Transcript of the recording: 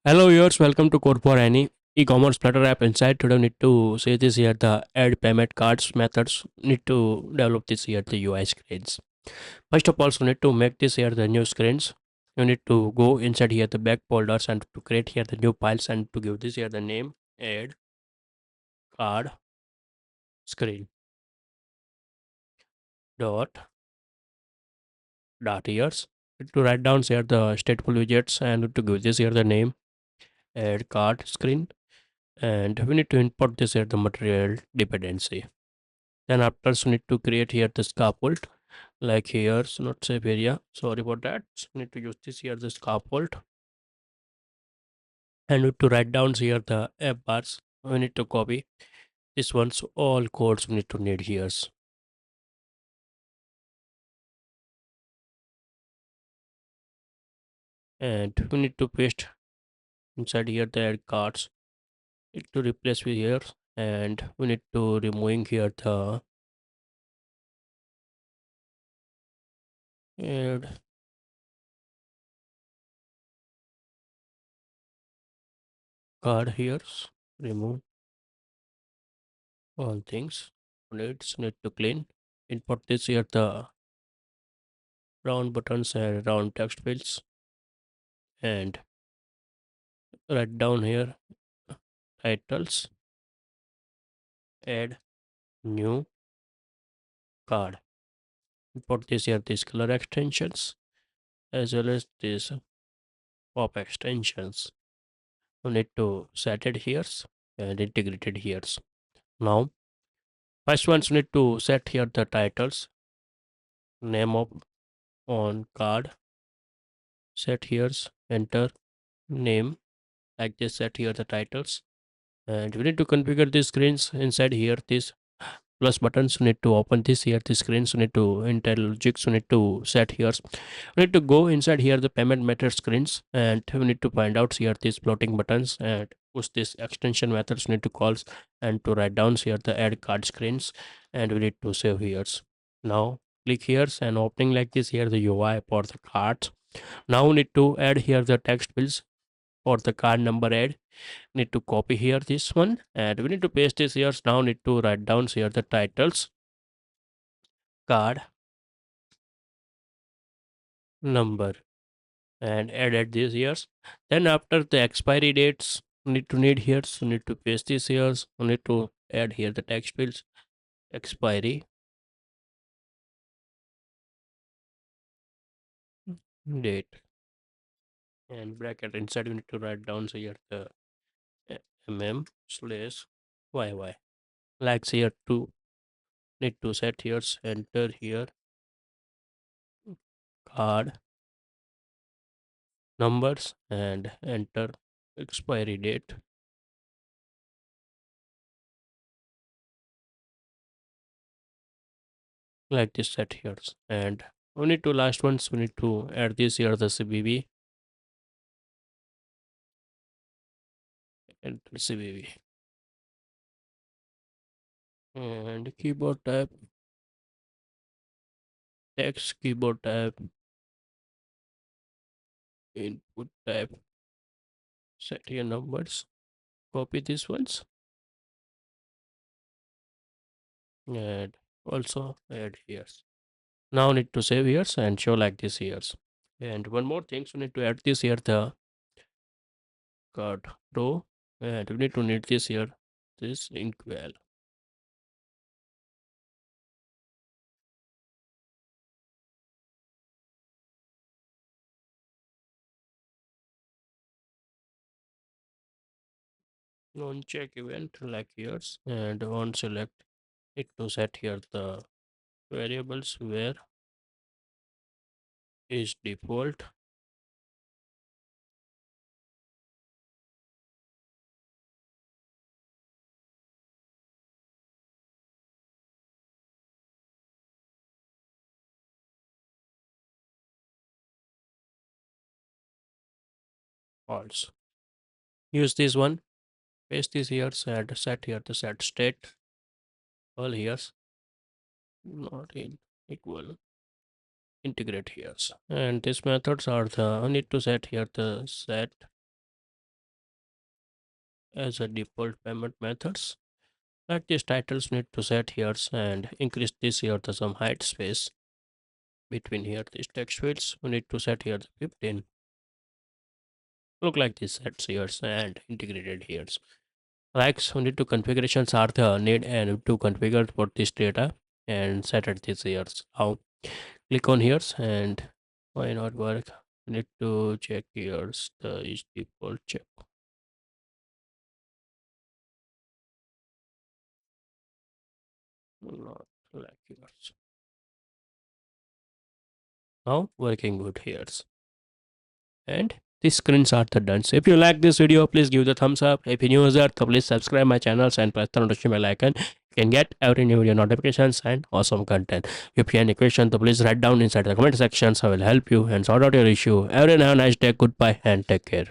Hello viewers, welcome to CodeForAny e-commerce Flutter app inside. Today we need to say this here the add payment cards methods need to develop this here the UI screens. First of all, we need to make this here the new screens. You need to go inside here the back folders and to create here the new files and to give this here the name add card screen dot dot years. To write down here the stateful widgets and to give this here the name add card screen, and we need to import this here the material dependency. Then after we need to create here the scaffold like here, so not save area, sorry about that. So we need to use this here the scaffold and we need to write down here the app bars. We need to copy this one, so all codes we need to need here, and we need to paste inside here the add cards it to replace with here, and we need to removing here the add card here, remove all things. Need to clean, import this here the round buttons and round text fields, and write down here titles, add new card, import this here these color extensions as well as these pop extensions. You need to set it here and integrated here. Now first ones you need to set here the titles, name of on card, set here, enter name like this, set here the titles, and we need to configure these screens inside here this plus buttons. You need to open this here the screens. You need to enter jigs. You need to set here. We need to go inside here the payment method screens, and we need to find out here these floating buttons and push this extension methods need to calls and to write down here the add card screens, and we need to save here. Now click here and opening like this here the UI for the cards. Now we need to add here the text fields for the card number add. Need to copy here this one and we need to paste this here. Now need to write down here the titles, card number, and add these years. Then after the expiry dates need here, so need to paste these years. We need to add here the text fields, expiry date, and bracket inside we need to write down so here the mm slash yy, like here to need to set here, enter here card numbers and enter expiry date like this set here. And we need to last ones we need to add this here the cbb and cbb and keyboard tab, text keyboard tab, input tab, set here numbers, copy these ones and also add here. Now need to save here and show like this here. And one more thing, so need to add this here the card row, and we need to need this here this inkwell. On check event like yours and on select it to set here the variables where is default false. Use this one, paste this here and set here the set state all here not in equal integrate here, and these methods are the I need to set here the set as a default payment methods. That these titles need to set here and increase this here the some height space between here these text fields. We need to set here the 15. Look like this sets here and integrated here. Like so need to configurations are the need and to configure for this data and set at this here. How click on here and why not work? We need to check here the is default check. Not like yours. Now working good here. And these screens are the done. So if you like this video, please give the thumbs up. If you're new user, so please subscribe my channels and press the notification bell icon. You can get every new video notifications and awesome content. If you have any question, so please write down inside the comment section. So I will help you and sort out your issue. Everyone have a nice day. Goodbye and take care.